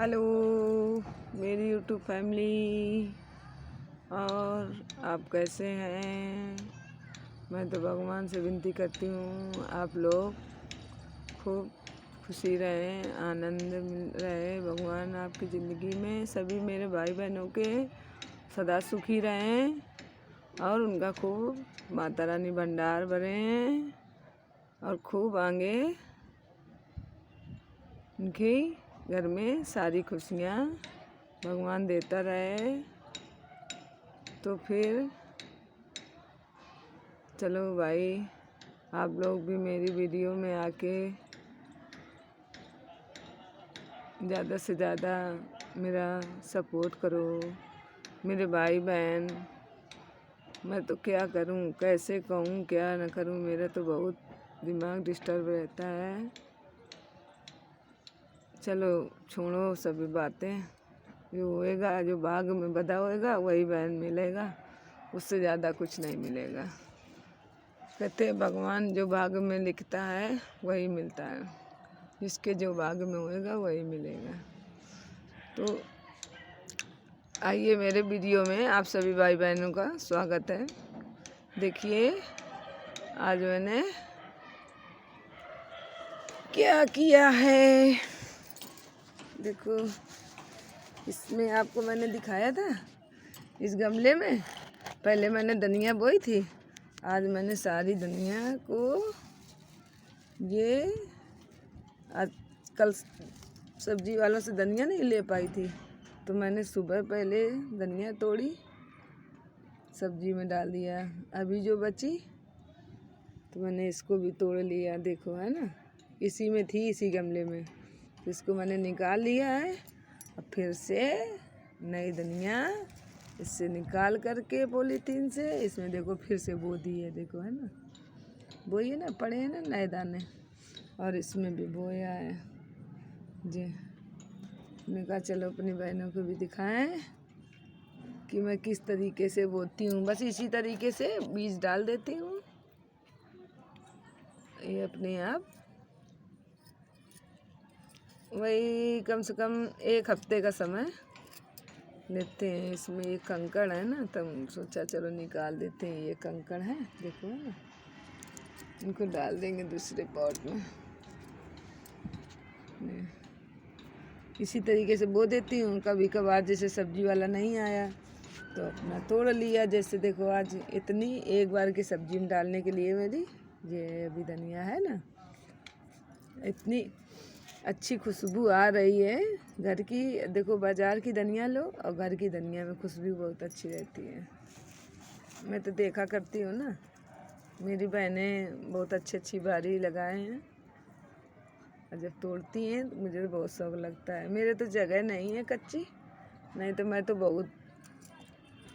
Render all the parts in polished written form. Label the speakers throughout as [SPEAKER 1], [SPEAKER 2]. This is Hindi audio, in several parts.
[SPEAKER 1] हेलो मेरी यूट्यूब फैमिली, और आप कैसे हैं। मैं तो भगवान से विनती करती हूँ आप लोग खूब खुशी रहें, आनंद मिल रहे। भगवान आपकी ज़िंदगी में सभी मेरे भाई बहनों के सदा सुखी रहें और उनका खूब माता रानी भंडार भरें और खूब आगे उनके घर में सारी खुशियाँ भगवान देता रहे। तो फिर चलो भाई, आप लोग भी मेरी वीडियो में आके ज़्यादा से ज़्यादा मेरा सपोर्ट करो। मेरे भाई बहन, मैं तो क्या करूं, कैसे कहूं, क्या न करूं, मेरा तो बहुत दिमाग डिस्टर्ब रहता है। चलो छोड़ो सभी बातें, जो होएगा, जो भाग में बधा होएगा वही बहन मिलेगा, उससे ज़्यादा कुछ नहीं मिलेगा। कहते हैं भगवान जो भाग में लिखता है वही मिलता है, जिसके जो भाग में होएगा वही मिलेगा। तो आइए मेरे वीडियो में आप सभी भाई बहनों का स्वागत है। देखिए आज मैंने क्या किया है, देखो इसमें आपको मैंने दिखाया था। इस गमले में पहले मैंने धनिया बोई थी, आज मैंने सारी धनिया को, ये आज कल सब्जी वालों से धनिया नहीं ले पाई थी तो मैंने सुबह पहले धनिया तोड़ी, सब्जी में डाल दिया। अभी जो बची तो मैंने इसको भी तोड़ लिया, देखो है ना, इसी में थी, इसी गमले में। तो इसको मैंने निकाल लिया है और फिर से नई धनिया इससे निकाल करके पॉलीथीन से इसमें देखो फिर से बो दी है, देखो है ना, बोई है ना, पड़े हैं ना नए दाने, और इसमें भी बोया है जी। मैंने कहा चलो अपनी बहनों को भी दिखाएं कि मैं किस तरीके से बोती हूँ। बस इसी तरीके से बीज डाल देती हूँ, ये अपने आप वही कम से कम 1 हफ्ते का समय लेते हैं। इसमें एक कंकड़ है ना, तो सोचा चलो निकाल देते हैं, ये कंकड़ है देखो है ना, इनको डाल देंगे दूसरे पॉट में। इसी तरीके से बो देती हूँ। कभी कभार जैसे सब्जी वाला नहीं आया तो अपना तोड़ लिया, जैसे देखो आज इतनी एक बार की सब्जी में डालने के लिए मेरी ये अभी धनिया है ना, इतनी अच्छी खुशबू आ रही है घर की। देखो बाज़ार की धनिया लो और घर की धनिया में खुशबू बहुत अच्छी रहती है। मैं तो देखा करती हूँ ना, मेरी बहनें बहुत अच्छी बारी लगाए हैं और जब तोड़ती हैं तो मुझे तो बहुत शौक लगता है। मेरे तो जगह नहीं है कच्ची, नहीं तो मैं तो बहुत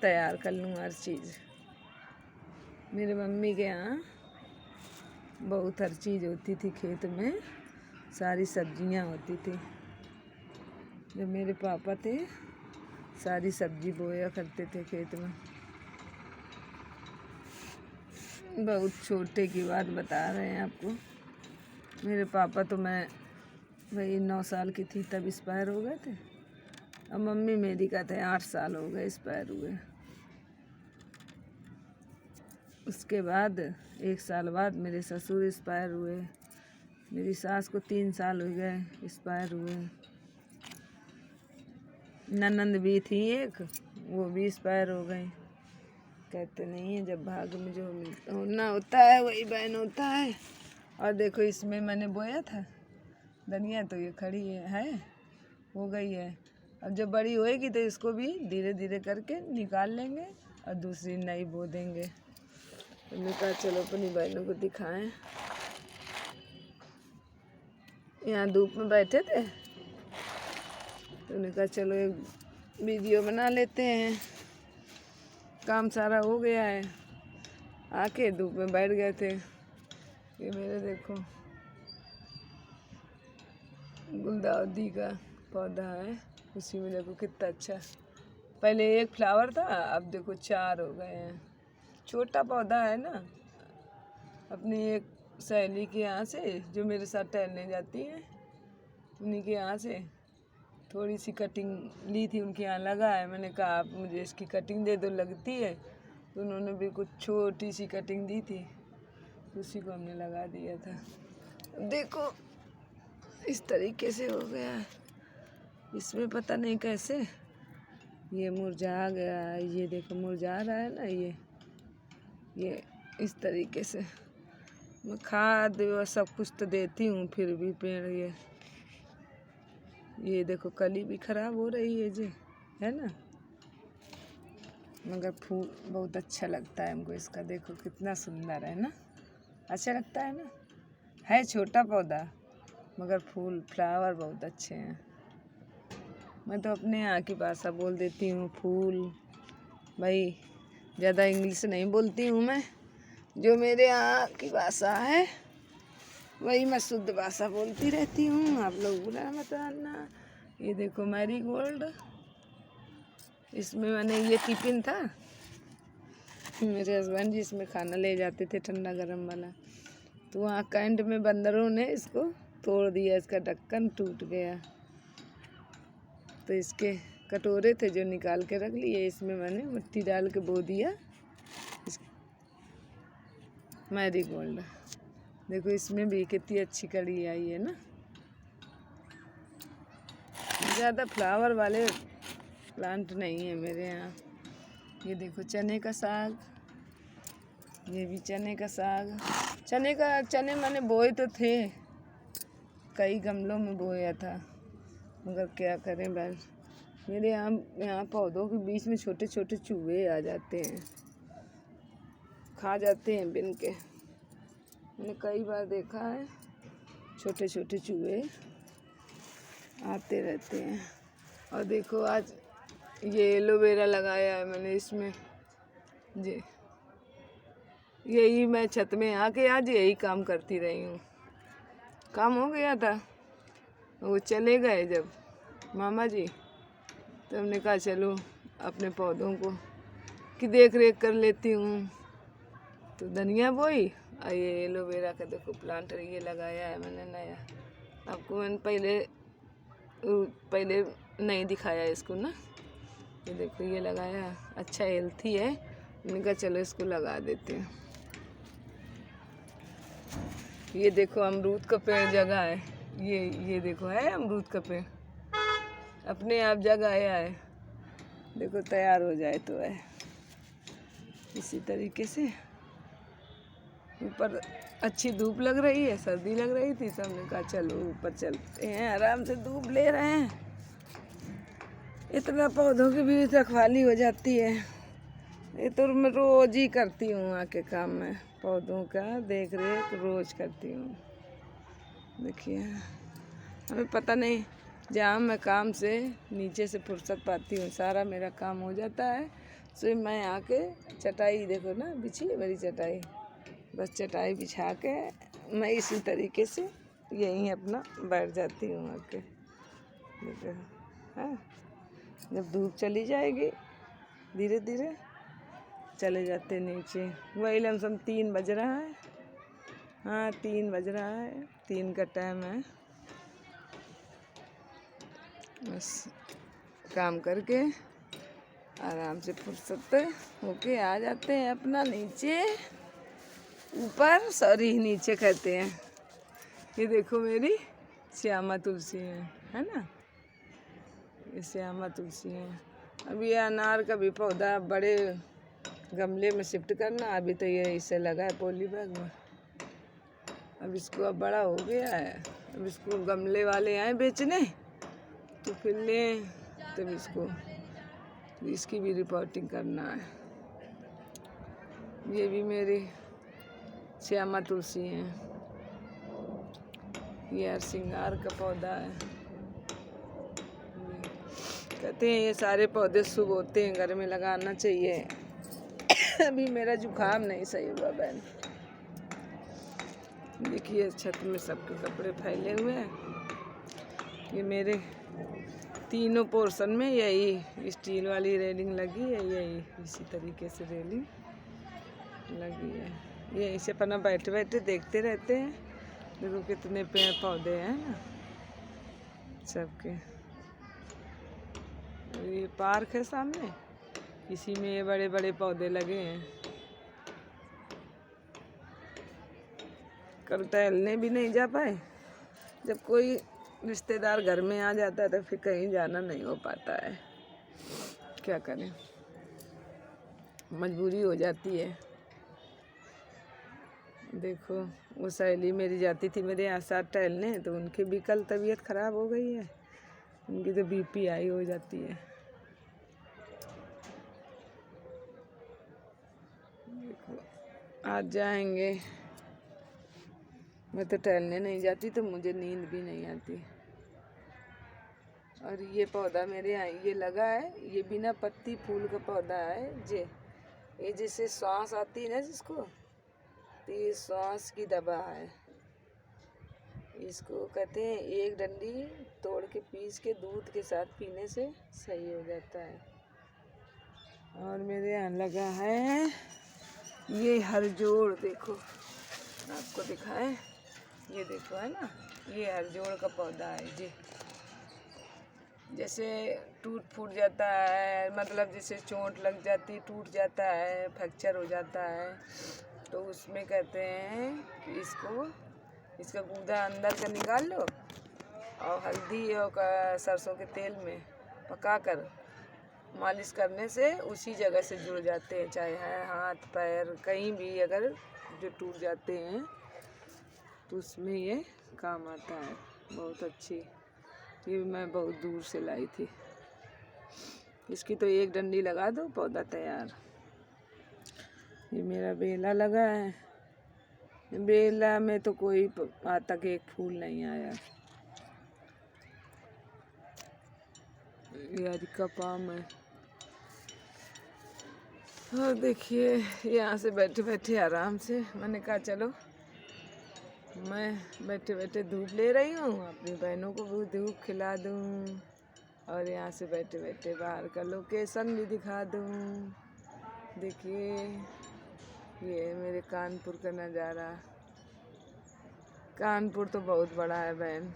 [SPEAKER 1] तैयार कर लूँ हर चीज़। मेरे मम्मी के यहाँ बहुत हर चीज़ होती थी, खेत में सारी सब्जियाँ होती थी। जब मेरे पापा थे सारी सब्जी बोया करते थे खेत में। बहुत छोटे की बात बता रहे हैं आपको। मेरे पापा तो मैं वही 9 साल की थी तब एक्सपायर हो गए थे, और मम्मी मेरी का थे 8 साल हो गए एक्सपायर हुए। उसके बाद 1 साल बाद मेरे ससुर एक्सपायर हुए। मेरी सास को 3 साल हो गए एक्सपायर हुए। ननंद भी थी एक, वो भी एक्सपायर हो गई। कहते नहीं है जब भाग में जो मिलता होना होता है वही बहन होता है। और देखो इसमें मैंने बोया था धनिया, तो ये खड़ी है हो गई है। अब जब बड़ी होएगी तो इसको भी धीरे धीरे करके निकाल लेंगे और दूसरी नई बो देंगे। तो मैंने कहा चलो अपनी बहनों को दिखाएं। यहाँ धूप में बैठे थे तो मैंने कहा चलो एक वीडियो बना लेते हैं। काम सारा हो गया है, आके धूप में बैठ गए थे। ये मेरे देखो गुलदाउदी का पौधा है, उसी में देखो कितना अच्छा, पहले 1 फ्लावर था अब देखो 4 हो गए हैं। छोटा पौधा है ना। अपनी एक सहेली के यहाँ से जो मेरे साथ टहलने जाती है, उन्हीं के यहाँ से थोड़ी सी कटिंग ली थी, उनके यहाँ लगा है। मैंने कहा आप मुझे इसकी कटिंग दे दो, लगती है। तो उन्होंने भी कुछ छोटी सी कटिंग दी थी, उसी को हमने लगा दिया था। देखो इस तरीके से हो गया है। इसमें पता नहीं कैसे ये मुरझा गया है। ये देखो मुरझा रहा है ना, ये इस तरीके से। मैं खाद और सब कुछ तो देती हूँ, फिर भी पेड़ ये देखो कली भी खराब हो रही है जी, है ना। मगर फूल बहुत अच्छा लगता है हमको इसका। देखो कितना सुंदर है ना, अच्छा लगता है ना। है छोटा पौधा मगर फूल फ्लावर बहुत अच्छे हैं। मैं तो अपने यहाँ की भाषा बोल देती हूँ, फूल। भाई ज़्यादा इंग्लिश नहीं बोलती हूँ मैं, जो मेरे यहाँ की भाषा है वही मैं शुद्ध भाषा बोलती रहती हूँ। आप लोग बुरा मत मानना। ये देखो मैरीगोल्ड, इसमें मैंने ये टिफिन था, मेरे हस्बैंड जी इसमें खाना ले जाते थे ठंडा गरम वाला। तो वहाँ कैंट में बंदरों ने इसको तोड़ दिया, इसका ढक्कन टूट गया। तो इसके कटोरे थे जो निकाल के रख लिए, इसमें मैंने मिट्टी डाल के बो दिया मैरीगोल्ड। देखो इसमें भी कितनी अच्छी कड़ी आई है ना। ज़्यादा फ्लावर वाले प्लांट नहीं है मेरे यहाँ। ये देखो चने का साग, ये भी चने का साग। चने मैंने बोए तो थे, कई गमलों में बोया था, मगर क्या करें बस मेरे यहाँ पौधों के बीच में छोटे छोटे चूहे आ जाते हैं, खा जाते हैं बिन के। मैंने कई बार देखा है, छोटे छोटे चूहे आते रहते हैं। और देखो आज ये एलोवेरा लगाया है मैंने इसमें जी। यही मैं छत में आके आज यही काम करती रही हूँ। काम हो गया था, वो चले गए जब मामा जी, तो हमने कहा चलो अपने पौधों को की देख रेख कर लेती हूँ। तो धनिया बोई और ये एलोवेरा का देखो प्लांट ये लगाया है मैंने नया। आपको मैंने पहले नहीं दिखाया इसको ना। ये देखो ये लगाया, अच्छा हेल्थी है। मैंने कहा चलो इसको लगा देते हैं। ये देखो अमरूद का पेड़ जगह है, ये देखो है अमरूद का पेड़, अपने आप जगह आया है। देखो तैयार हो जाए तो है। इसी तरीके से ऊपर अच्छी धूप लग रही है, सर्दी लग रही थी, तो हमने कहा चलो ऊपर चलते हैं, आराम से धूप ले रहे हैं। इतना पौधों की भी रखवाली हो जाती है। ये तो मैं रोज ही करती हूँ आके काम में, पौधों का देख रेख रोज करती हूँ। देखिए हमें पता नहीं, जहाँ मैं काम से नीचे से फुर्सत पाती हूँ, सारा मेरा काम हो जाता है। तो मैं आके चटाई देखो ना बिछी है मेरी चटाई, बस चटाई बिछा के मैं इसी तरीके से यहीं अपना बैठ जाती हूँ आके। देखो हाँ, जब धूप चली जाएगी धीरे धीरे चले जाते नीचे। वही लमसम 3 बज रहा है, हाँ 3 बज रहा है, 3 का टाइम है। बस काम करके आराम से फुर्सत होके आ जाते हैं अपना नीचे, ऊपर सॉरी नीचे कहते हैं। ये देखो मेरी श्यामा तुलसी है ना, ये श्यामा तुलसी है। अभी ये अनार का भी पौधा बड़े गमले में शिफ्ट करना, अभी तो ये इसे लगा है पॉली बैग में। अब इसको अब बड़ा हो गया है, अब इसको गमले वाले आए बेचने तो फिर लें, तब इसकी भी रिपोर्टिंग करना है। ये भी मेरी श्यामा तुलसी है। ये श्रृंगार का पौधा है। कहते हैं ये सारे पौधे शुभ होते हैं, घर में लगाना चाहिए। अभी मेरा जुकाम नहीं सही हुआ बहन। देखिए छत में सबके कपड़े फैले हुए हैं। ये मेरे तीनों पोर्शन में यही स्टील वाली रेलिंग लगी है, यही इसी तरीके से रेलिंग लगी है। यहीं से अपना बैठे बैठे देखते रहते हैं। देखो कितने पेड़ पौधे हैं ना सबके। ये पार्क है सामने, इसी में ये बड़े बड़े पौधे लगे हैं। कल टहलने भी नहीं जा पाए, जब कोई रिश्तेदार घर में आ जाता है तो फिर कहीं जाना नहीं हो पाता है, क्या करें, मजबूरी हो जाती है। देखो वो सहेली मेरी जाती थी मेरे यहाँ साथ टहलने, तो उनकी भी कल तबीयत खराब हो गई है, उनकी तो बीपी हाई हो जाती है। देखो आज जाएंगे। मैं तो टहलने नहीं जाती तो मुझे नींद भी नहीं आती। और ये पौधा मेरे यहाँ ये लगा है, ये बिना पत्ती फूल का पौधा है। ये जैसे सांस आती है ना जिसको, तो ये सांस की दवा है। इसको कहते हैं एक डंडी तोड़ के पीस के दूध के साथ पीने से सही हो जाता है। और मेरे यहाँ लगा है ये हरजोड़, देखो आपको दिखाएं, ये देखो है ना, ये हरजोड़ का पौधा है। ये जैसे टूट फूट जाता है, मतलब जैसे चोट लग जाती, टूट जाता है, फ्रैक्चर हो जाता है, तो उसमें कहते हैं कि इसका गूदा अंदर का निकाल लो और हल्दी और सरसों के तेल में पकाकर मालिश करने से उसी जगह से जुड़ जाते हैं, चाहे है हाथ पैर कहीं भी अगर जो टूट जाते हैं तो उसमें ये काम आता है। बहुत अच्छी, ये मैं बहुत दूर से लाई थी। इसकी तो एक डंडी लगा दो पौधा तैयार। ये मेरा बेला लगा है, बेला में तो कोई आज तक एक फूल नहीं आया। ये आज का पाम है। और देखिए यहाँ से बैठे बैठे आराम से मैंने कहा चलो मैं बैठे बैठे धूप ले रही हूँ, अपनी बहनों को भी धूप खिला दूँ और यहाँ से बैठे बैठे बाहर का लोकेशन भी दिखा दूँ। देखिए ये मेरे कानपुर का नज़ारा। कानपुर तो बहुत बड़ा है बहन,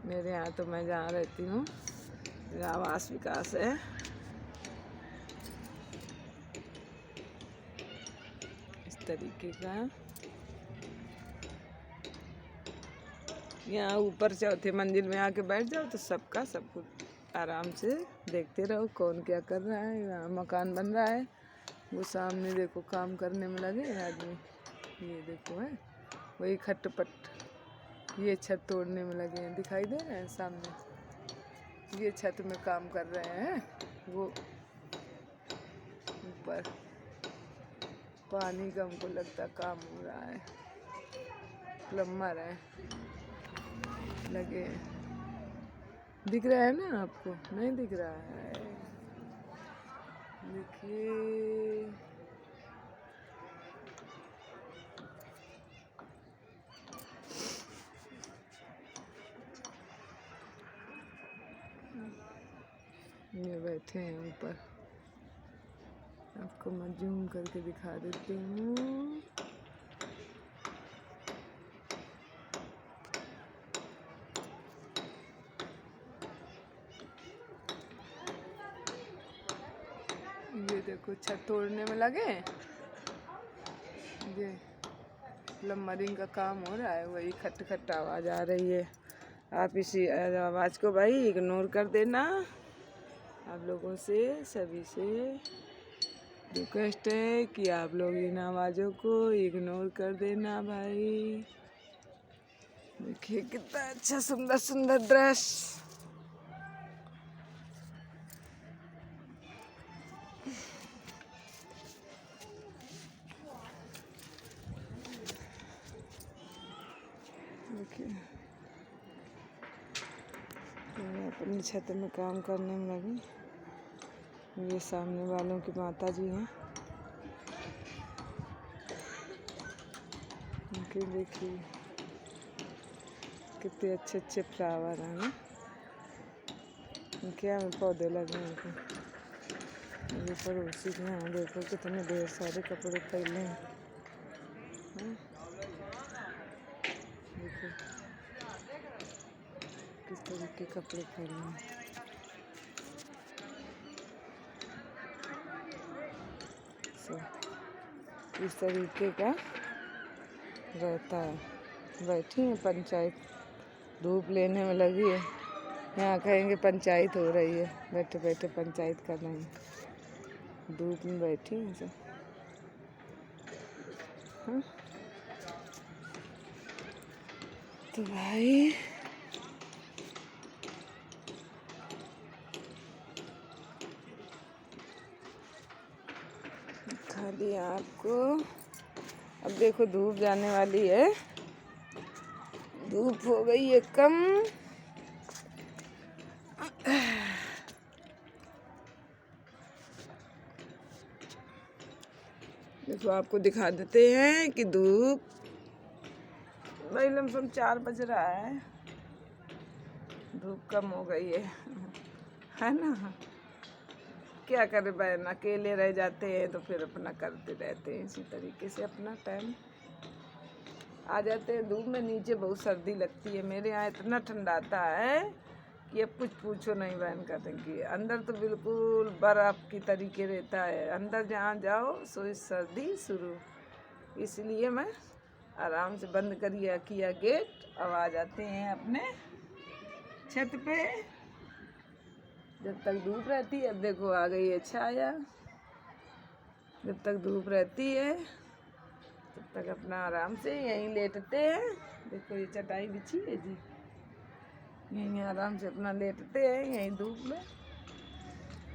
[SPEAKER 1] मेरे यहाँ तो मैं जहाँ रहती हूँ आवास विकास है। इस तरीके का यहाँ ऊपर चौथे मंजिल में आके बैठ जाओ तो सबका सब कुछ आराम से देखते रहो कौन क्या कर रहा है। यहाँ मकान बन रहा है, वो सामने देखो काम करने में लगे आदमी, ये देखो है वही खटपट, ये छत तोड़ने में लगे हैं, दिखाई दे रहे हैं सामने, ये छत में काम कर रहे हैं। वो ऊपर पानी का हमको लगता काम हो रहा है, प्लम्बर है लगे। दिख रहा है ना आपको, नहीं दिख रहा है? देखिए ये बैठे हैं ऊपर, आपको मैं जूम करके दिखा देती हूँ। ये देखो छत तोड़ने में लगे, ये प्लम्बरिंग का काम हो रहा है, वही खट खट आवाज़ आ रही है। आप इसी आवाज़ को भाई इग्नोर कर देना। आप लोगों से सभी से रिक्वेस्ट है कि आप लोग इन आवाज़ों को इग्नोर कर देना भाई। देखिए कितना अच्छा सुंदर सुंदर दृश्य। देखिए मैं अपनी छत में काम करने में लगी। ये सामने वालों की माता जी हैं, उनके देखिए कितने अच्छे अच्छे फ्लावर हैं ना, क्या पौधे लगे हैं उनको। ये पड़ोसी के यहाँ देखो कितने ढेर सारे कपड़े फैले हैं। देखो किस तरीके कपड़े पहने हैं। इस तरीके का रहता है। बैठी है पंचायत, धूप लेने में लगी है। यहाँ कहेंगे पंचायत हो रही है, बैठे बैठे पंचायत कर रहे हैं, धूप में बैठी हैं सब। हाँ? तो भाई दिखा दिया आपको। अब देखो धूप जाने वाली है, धूप हो गई है कम। देखो आपको दिखा देते हैं कि धूप भाई लमसम 4 बज रहा है, धूप कम हो गई है ना। क्या करे बहन, अकेले रह जाते हैं तो फिर अपना करते रहते हैं, इसी तरीके से अपना टाइम आ जाते हैं। धूप में नीचे बहुत सर्दी लगती है, मेरे यहाँ इतना ठंडाता है कि अब कुछ पूछो नहीं बहन। कहते हैं कि अंदर तो बिल्कुल बर्फ़ की तरीके रहता है, अंदर जहाँ जाओ सो सर्दी शुरू। इसलिए मैं आराम से बंद किया गेट। अब आ जाते हैं अपने छत पे। जब तक धूप रहती है, अब देखो आ गई है छाया। जब तक धूप रहती है तब तक अपना आराम से यहीं लेटते हैं। देखो ये चटाई बिछी है जी, यहीं आराम से अपना लेटते हैं, यहीं धूप में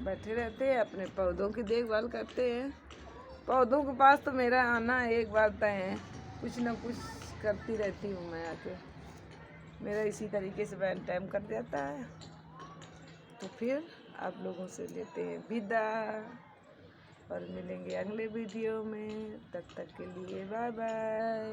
[SPEAKER 1] बैठे रहते हैं, अपने पौधों की देखभाल करते हैं। पौधों के पास तो मेरा आना एक बार तय है, कुछ ना कुछ करती रहती हूँ मैं आके। मेरा इसी तरीके से वैन टाइम कट जाता है। तो फिर आप लोगों से लेते हैं विदा और मिलेंगे अगले वीडियो में। तब तक के लिए बाय बाय।